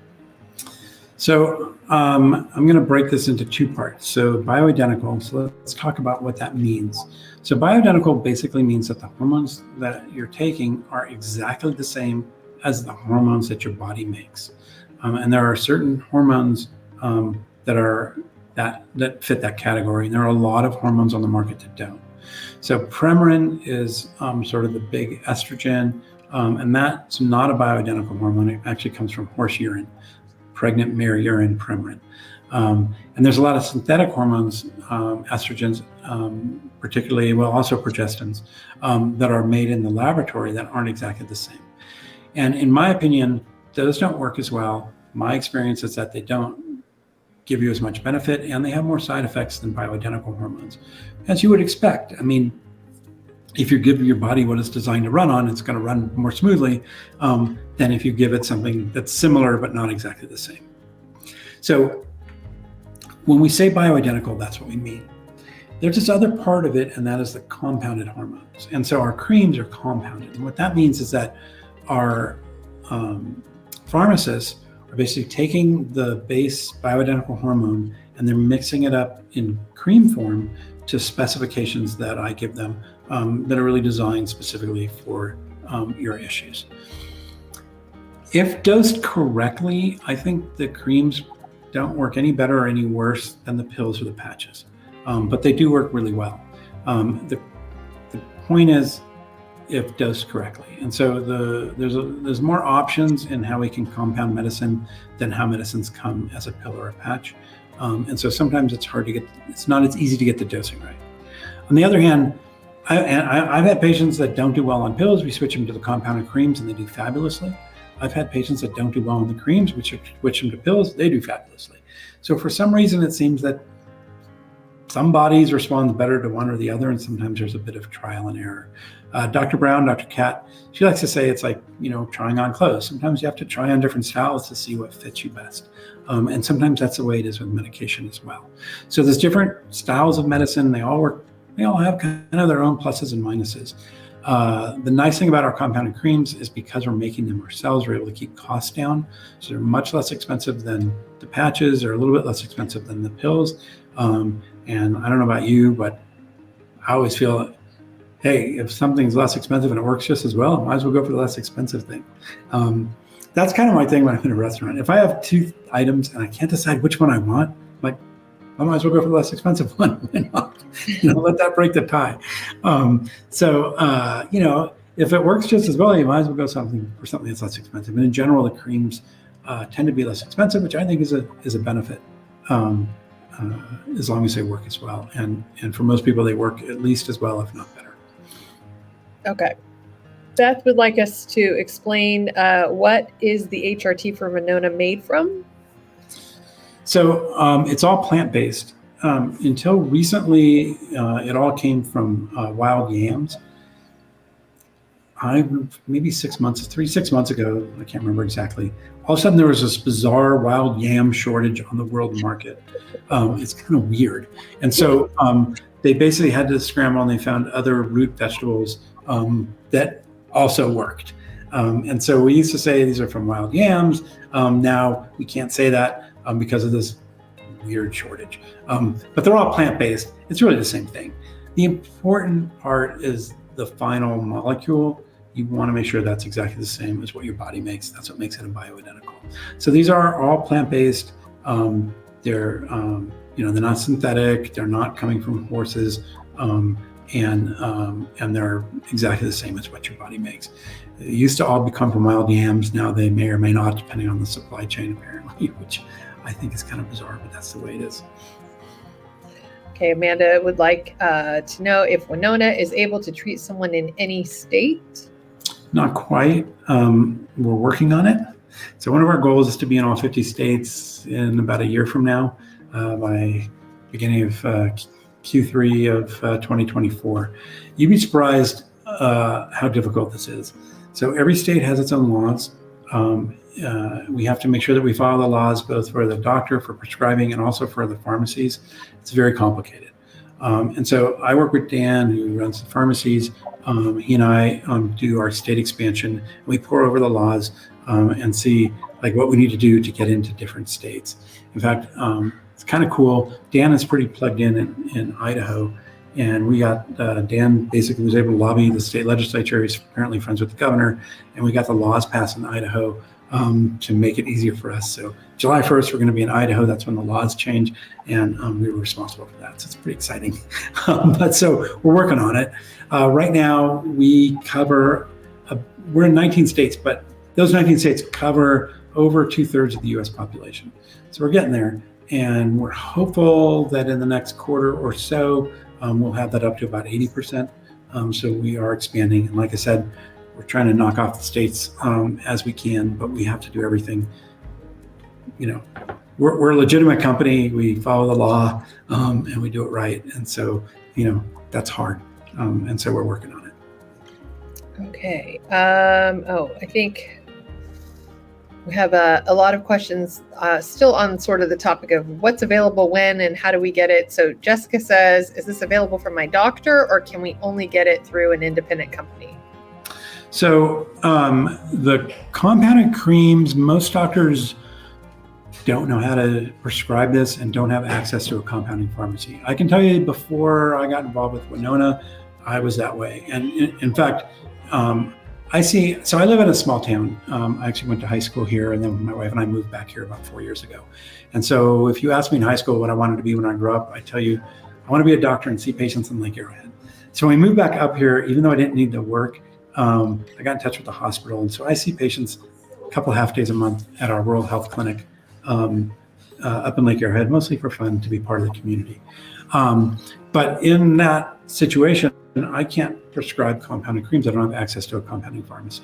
So I'm going to break this into 2 parts. So bioidentical, so let's talk about what that means. So bioidentical basically means that the hormones that you're taking are exactly the same as the hormones that your body makes. And there are certain hormones that fit that category. And there are a lot of hormones on the market that don't. So Premarin is sort of the big estrogen, and that's not a bioidentical hormone. It actually comes from horse urine, pregnant mare urine, Premarin. And there's a lot of synthetic hormones, estrogens, particularly, well, also progestins, that are made in the laboratory that aren't exactly the same. And in my opinion, those don't work as well. My experience is that they don't give you as much benefit, and they have more side effects than bioidentical hormones, as you would expect. I mean, if you give your body what it's designed to run on, it's going to run more smoothly than if you give it something that's similar but not exactly the same. So when we say bioidentical, that's what we mean. There's this other part of it, and that is the compounded hormones. And so our creams are compounded. And what that means is that our pharmacists are basically taking the base bioidentical hormone and they're mixing it up in cream form to specifications that I give them that are really designed specifically for your issues. If dosed correctly, I think the creams don't work any better or any worse than the pills or the patches, but they do work really well. The point is, if dosed correctly. And so there's more options in how we can compound medicine than how medicines come as a pill or a patch. And so sometimes it's not as easy to get the dosing right. On the other hand, I've had patients that don't do well on pills. We switch them to the compounded creams and they do fabulously. I've had patients that don't do well on the creams, which switch them to pills, they do fabulously. So for some reason, it seems that some bodies respond better to one or the other, and sometimes there's a bit of trial and error. Dr. Brown, Dr. Kat, she likes to say it's like, trying on clothes. Sometimes you have to try on different styles to see what fits you best. And sometimes that's the way it is with medication as well. So there's different styles of medicine. They all have kind of their own pluses and minuses. The nice thing about our compounded creams is because we're making them ourselves, we're able to keep costs down. So they're much less expensive than the patches. They're a little bit less expensive than the pills. And I don't know about you, but I always feel, hey, if something's less expensive and it works just as well, I might as well go for the less expensive thing. That's kind of my thing when I'm in a restaurant. If I have two items and I can't decide which one I want, I'm like, I might as well go for the less expensive one. Why not? Let that break the tie. If it works just as well, you might as well go for something that's less expensive. And in general, the creams tend to be less expensive, which I think is a benefit, as long as they work as well. And for most people, they work at least as well, if not better. Okay. Beth would like us to explain what is the HRT for Winona made from? So it's all plant-based. Until recently, it all came from wild yams. Maybe 6 months ago, I can't remember exactly. All of a sudden, there was this bizarre wild yam shortage on the world market. It's kind of weird. And so they basically had to scramble, and they found other root vegetables that also worked. And so we used to say these are from wild yams. Now we can't say that because of this weird shortage. But they're all plant-based. It's really the same thing. The important part is the final molecule. You want to make sure that's exactly the same as what your body makes. That's what makes it a bioidentical. So these are all plant-based. They're not synthetic. They're not coming from horses. And they're exactly the same as what your body makes. It used to all come from wild yams. Now they may or may not, depending on the supply chain, apparently, which I think is kind of bizarre, but that's the way it is. Okay, Amanda would like to know if Winona is able to treat someone in any state. Not quite. We're working on it. So one of our goals is to be in all 50 states in about a year from now, by beginning of Q3 of 2024. You'd be surprised how difficult this is. So every state has its own laws. We have to make sure that we follow the laws, both for the doctor, for prescribing, and also for the pharmacies. It's very complicated. And so I work with Dan, who runs the pharmacies. He and I do our state expansion. We pour over the laws and see what we need to do to get into different states. In fact, it's kind of cool. Dan is pretty plugged in Idaho, and we got Dan basically was able to lobby the state legislature. He's apparently friends with the governor, and we got the laws passed in Idaho to make it easier for us. So July 1st, we're going to be in Idaho. That's when the laws change, and we were responsible for that. So it's pretty exciting. But so we're working on it. Right now, we cover, we're in 19 states, but those 19 states cover over 2/3 of the US population. So we're getting there, and we're hopeful that in the next quarter or so, we'll have that up to about 80%. So we are expanding. And like I said, we're trying to knock off the states as we can, but we have to do everything. We're a legitimate company. We follow the law, and we do it right. And so, that's hard. And so we're working on it. Okay. I think we have a lot of questions still on sort of the topic of what's available when and how do we get it. So Jessica says, is this available from my doctor, or can we only get it through an independent company? So the compounded creams, most doctors don't know how to prescribe this and don't have access to a compounding pharmacy. I can tell you, before I got involved with Winona, I was that way. And in fact, so I live in a small town. I actually went to high school here, and then my wife and I moved back here about 4 years ago. And so if you asked me in high school what I wanted to be when I grew up, I tell you, I want to be a doctor and see patients in Lake Arrowhead. So when we moved back up here, even though I didn't need to work, I got in touch with the hospital. And so I see patients a couple half days a month at our rural health clinic up in Lake Arrowhead, mostly for fun, to be part of the community. But in that situation, I can't prescribe compounded creams. I don't have access to a compounding pharmacy.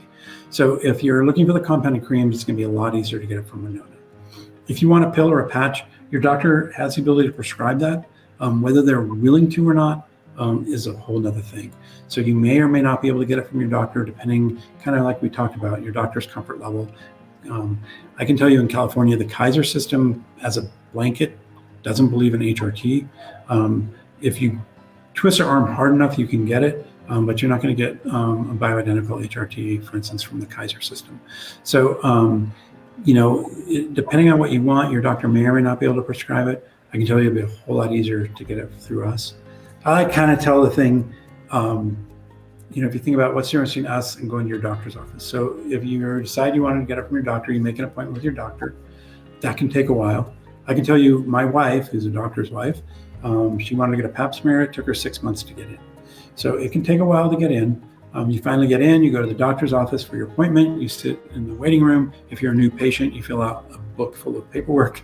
So if you're looking for the compounded creams, it's going to be a lot easier to get it from Winona. If you want a pill or a patch, your doctor has the ability to prescribe that. Whether they're willing to or not, is a whole nother thing. So you may or may not be able to get it from your doctor, depending, kind of like we talked about, your doctor's comfort level. I can tell you in California, the Kaiser system as a blanket doesn't believe in HRT. If you twist your arm hard enough, you can get it, but you're not going to get a bioidentical HRT, for instance, from the Kaiser system. So, depending on what you want, your doctor may or may not be able to prescribe it. I can tell you it'll be a whole lot easier to get it through us. I kind of tell the thing, if you think about what's the difference between us and going to your doctor's office. So if you decide you want to get it from your doctor, you make an appointment with your doctor. That can take a while. I can tell you, my wife, who's a doctor's wife, she wanted to get a pap smear. It took her 6 months to get in. So it can take a while to get in. You finally get in, you go to the doctor's office for your appointment, you sit in the waiting room. If you're a new patient, you fill out a book full of paperwork.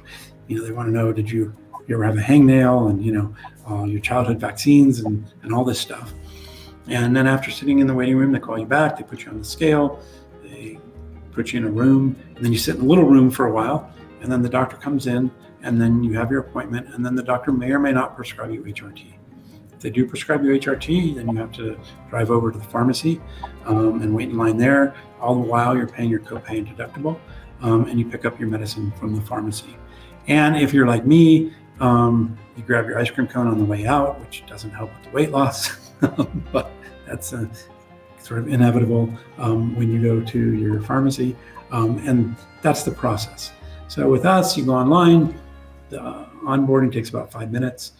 They want to know, did you ever have a hangnail, and your childhood vaccines and all this stuff. And then after sitting in the waiting room, they call you back, they put you on the scale, they put you in a room, and then you sit in a little room for a while, and then the doctor comes in, and then you have your appointment, and then the doctor may or may not prescribe you HRT. If they do prescribe you HRT, then you have to drive over to the pharmacy and wait in line there. All the while, you're paying your copay and deductible, and you pick up your medicine from the pharmacy. And if you're like me, you grab your ice cream cone on the way out, which doesn't help with the weight loss, but that's sort of inevitable when you go to your pharmacy, and that's the process. So with us, you go online, the onboarding takes about 5 minutes.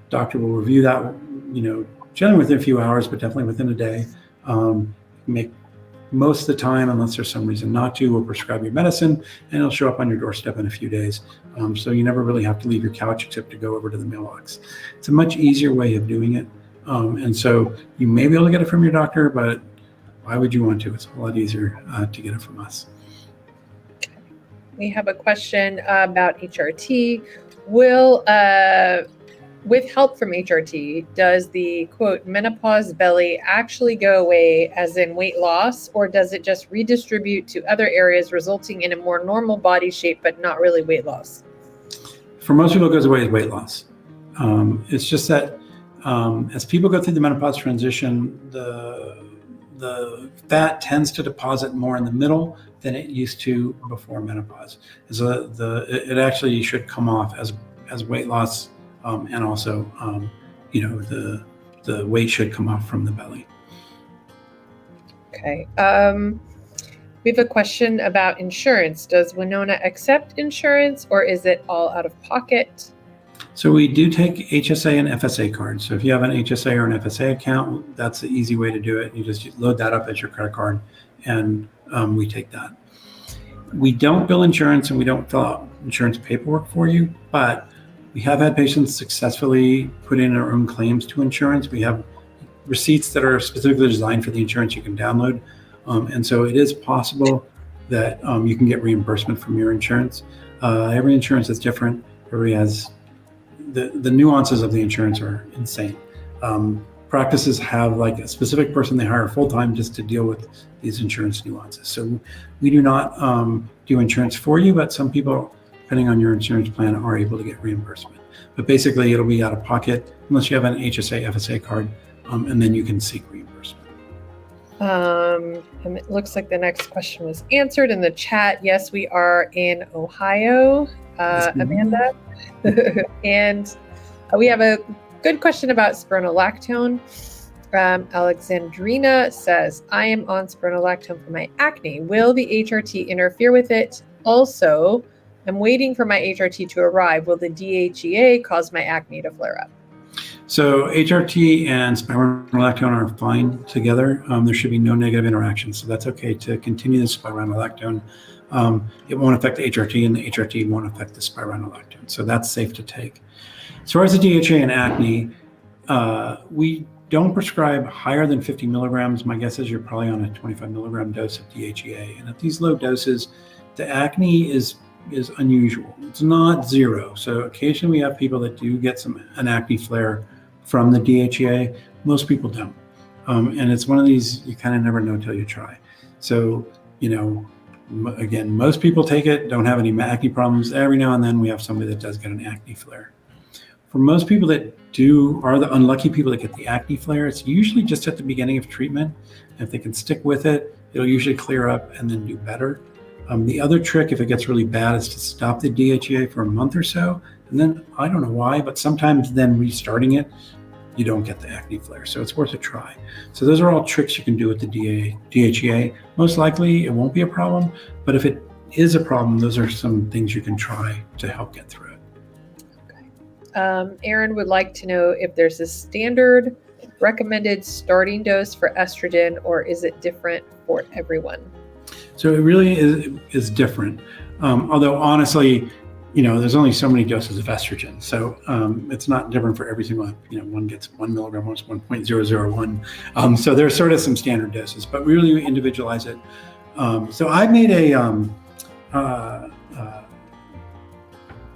Doctor will review that, generally within a few hours, but definitely within a day. Most of the time, unless there's some reason not to, we'll prescribe your medicine, and it'll show up on your doorstep in a few days. So you never really have to leave your couch except to go over to the mailbox. It's a much easier way of doing it. And so you may be able to get it from your doctor, but why would you want to? It's a lot easier to get it from us. We have a question about HRT. With help from HRT, does the quote menopause belly actually go away, as in weight loss, or does it just redistribute to other areas, resulting in a more normal body shape, but not really weight loss? For most people, it goes away as weight loss. It's just that as people go through the menopause transition, the fat tends to deposit more in the middle than it used to before menopause. So it actually should come off as weight loss. And also, the weight should come off from the belly. Okay. We have a question about insurance. Does Winona accept insurance, or is it all out of pocket? So we do take HSA and FSA cards. So if you have an HSA or an FSA account, that's the easy way to do it. You just load that up as your credit card, and we take that. We don't bill insurance, and we don't fill out insurance paperwork for you, but we have had patients successfully put in their own claims to insurance. We have receipts that are specifically designed for the insurance you can download. And so it is possible that you can get reimbursement from your insurance. Every insurance is different. Everybody has the nuances of the insurance are insane. Practices have like a specific person they hire full-time just to deal with these insurance nuances. So we do not do insurance for you, but some people, depending on your insurance plan, are able to get reimbursement. But basically, it'll be out of pocket unless you have an HSA, FSA card, and then you can seek reimbursement. And it looks like the next question was answered in the chat. Yes, we are in Ohio, Amanda. And we have a good question about spironolactone. Alexandrina says, I am on spironolactone for my acne. Will the HRT interfere with it? Also, I'm waiting for my HRT to arrive. Will the DHEA cause my acne to flare up? So HRT and spironolactone are fine together. There should be no negative interactions. So that's okay to continue the spironolactone. It won't affect the HRT, and the HRT won't affect the spironolactone. So that's safe to take. As far as the DHEA and acne, we don't prescribe higher than 50 milligrams. My guess is you're probably on a 25 milligram dose of DHEA. And at these low doses, the acne is unusual. It's not zero. So occasionally we have people that do get an acne flare from the DHEA. Most people don't. And it's one of these, you kind of never know till you try. So, again, most people take it, don't have any acne problems. Every now and then we have somebody that does get an acne flare. for most people that are the unlucky people that get the acne flare, it's usually just at the beginning of treatment. And if they can stick with it, it'll usually clear up and then do better. The other trick, if it gets really bad, is to stop the DHEA for a month or so. And then, I don't know why, but sometimes then restarting it, you don't get the acne flare. So it's worth a try. So those are all tricks you can do with the DHEA. Most likely it won't be a problem, but if it is a problem, those are some things you can try to help get through it. Aaron would like to know if there's a standard recommended starting dose for estrogen, or is it different for everyone? So it really is different. Although honestly, there's only so many doses of estrogen. So it's not different for every single, one gets 1 milligram, one's 1.001. So there's sort of some standard doses, but really we individualize it. So I made a, gosh,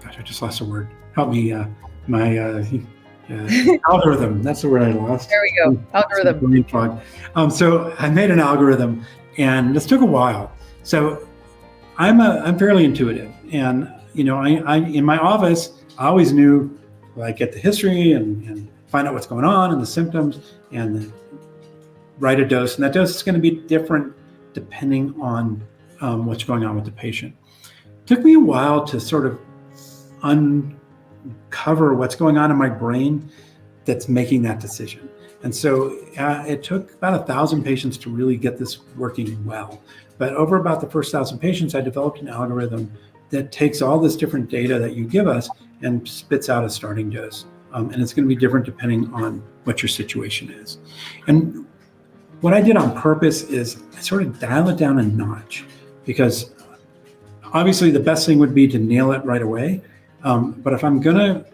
I just lost a word. Help me, my algorithm. That's the word I lost. There we go. Algorithm. So I made an algorithm, and this took a while. So I'm fairly intuitive, and I in my office I always knew, like, get the history and find out what's going on and the symptoms, and write a dose. And that dose is going to be different depending on what's going on with the patient. It took me a while to sort of uncover what's going on in my brain that's making that decision. And so it took about 1,000 patients to really get this working well. But over about the first 1,000 patients, I developed an algorithm that takes all this different data that you give us and spits out a starting dose. And it's going to be different depending on what your situation is. And what I did on purpose is I sort of dial it down a notch, because obviously the best thing would be to nail it right away. But if I'm going to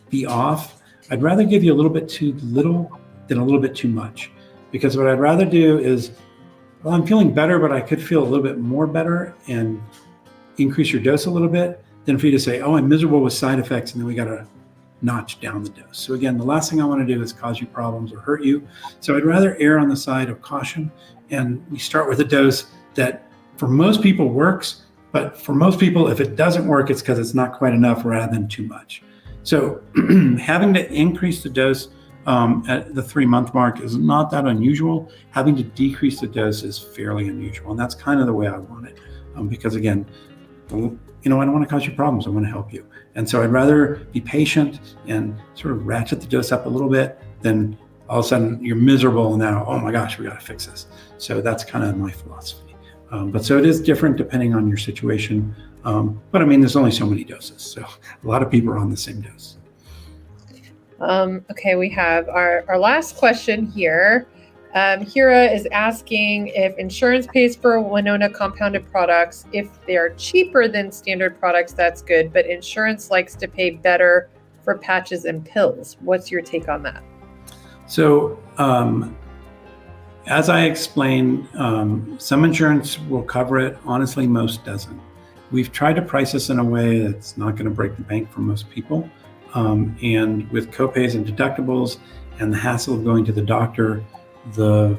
be off, I'd rather give you a little bit too little than a little bit too much. Because what I'd rather do is, well, I'm feeling better, but I could feel a little bit more better, and increase your dose a little bit, than for you to say, oh, I'm miserable with side effects, and then we got to notch down the dose. So again, the last thing I want to do is cause you problems or hurt you. So I'd rather err on the side of caution, and we start with a dose that for most people works, but for most people, if it doesn't work, it's because it's not quite enough rather than too much. So having to increase the dose at the 3-month mark is not that unusual. Having to decrease the dose is fairly unusual. And that's kind of the way I want it. Because again, I don't want to cause you problems. I want to help you. And so I'd rather be patient and sort of ratchet the dose up a little bit than all of a sudden you're miserable and now, oh my gosh, we got to fix this. So that's kind of my philosophy. But so it is different depending on your situation. But I mean, there's only so many doses. So a lot of people are on the same dose. Okay, we have our last question here. Hira is asking if insurance pays for Winona compounded products. If they're cheaper than standard products, that's good, but insurance likes to pay better for patches and pills. What's your take on that? So, as I explained, some insurance will cover it. Honestly, most doesn't. We've tried to price this in a way that's not going to break the bank for most people. And with copays and deductibles and the hassle of going to the doctor, the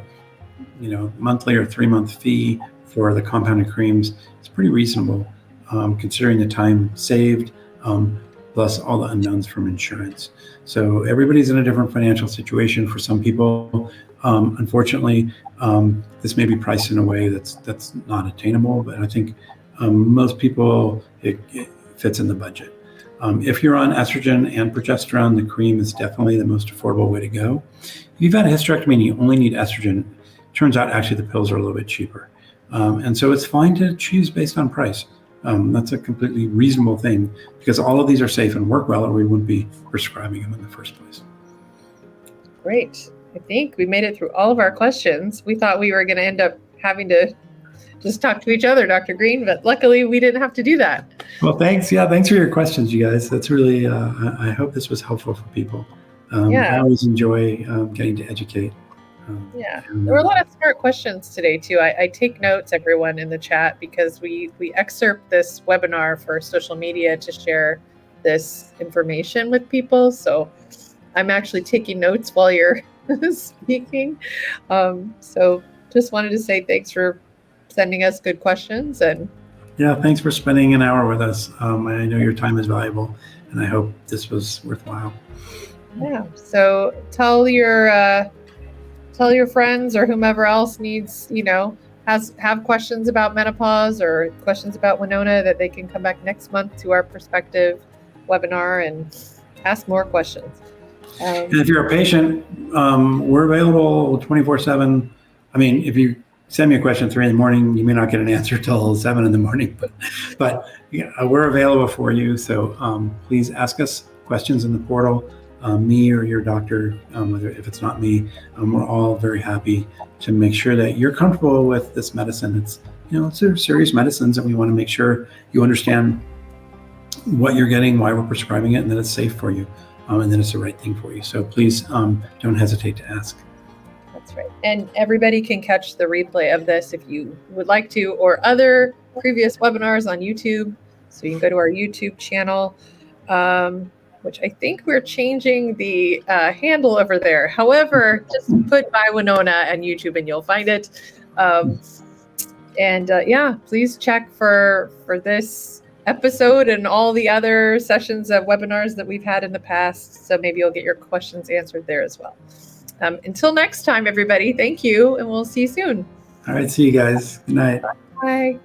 monthly or 3-month fee for the compounded creams is pretty reasonable, considering the time saved, plus all the unknowns from insurance. So everybody's in a different financial situation. For some people, unfortunately, this may be priced in a way that's not attainable, but I think most people, it fits in the budget. If you're on estrogen and progesterone, the cream is definitely the most affordable way to go. If you've had a hysterectomy and you only need estrogen, it turns out actually the pills are a little bit cheaper. And so it's fine to choose based on price. That's a completely reasonable thing, because all of these are safe and work well, or we wouldn't be prescribing them in the first place. Great. I think we made it through all of our questions. We thought we were going to end up having to just talk to each other, Dr. Green, but luckily we didn't have to do that. Well, thanks. Yeah, thanks for your questions, you guys. That's really, I hope this was helpful for people. I always enjoy getting to educate. There were a lot of smart questions today too. I take notes, everyone, in the chat, because we excerpt this webinar for social media to share this information with people. So I'm actually taking notes while you're speaking. So just wanted to say thanks for sending us good questions. And yeah, thanks for spending an hour with us. I know your time is valuable, and I hope this was worthwhile. Yeah. So tell your friends or whomever else needs, have questions about menopause or questions about Winona, that they can come back next month to our perspective webinar and ask more questions. And if you're a patient, we're available 24/7. I mean, if you send me a question at 3 a.m, you may not get an answer till 7 a.m, but yeah, we're available for you. So please ask us questions in the portal. Me or your doctor, if it's not me, we're all very happy to make sure that you're comfortable with this medicine. It's a serious medicines, and we want to make sure you understand what you're getting, why we're prescribing it, and that it's safe for you, and that it's the right thing for you. So please don't hesitate to ask. That's right. And everybody can catch the replay of this if you would like to, or other previous webinars on YouTube. So you can go to our YouTube channel, which I think we're changing the handle over there. However, just put by Winona and YouTube and you'll find it. Please check for this episode and all the other sessions of webinars that we've had in the past. So maybe you'll get your questions answered there as well. Until next time, everybody, thank you, and we'll see you soon. All right, see you guys. Good night. Bye.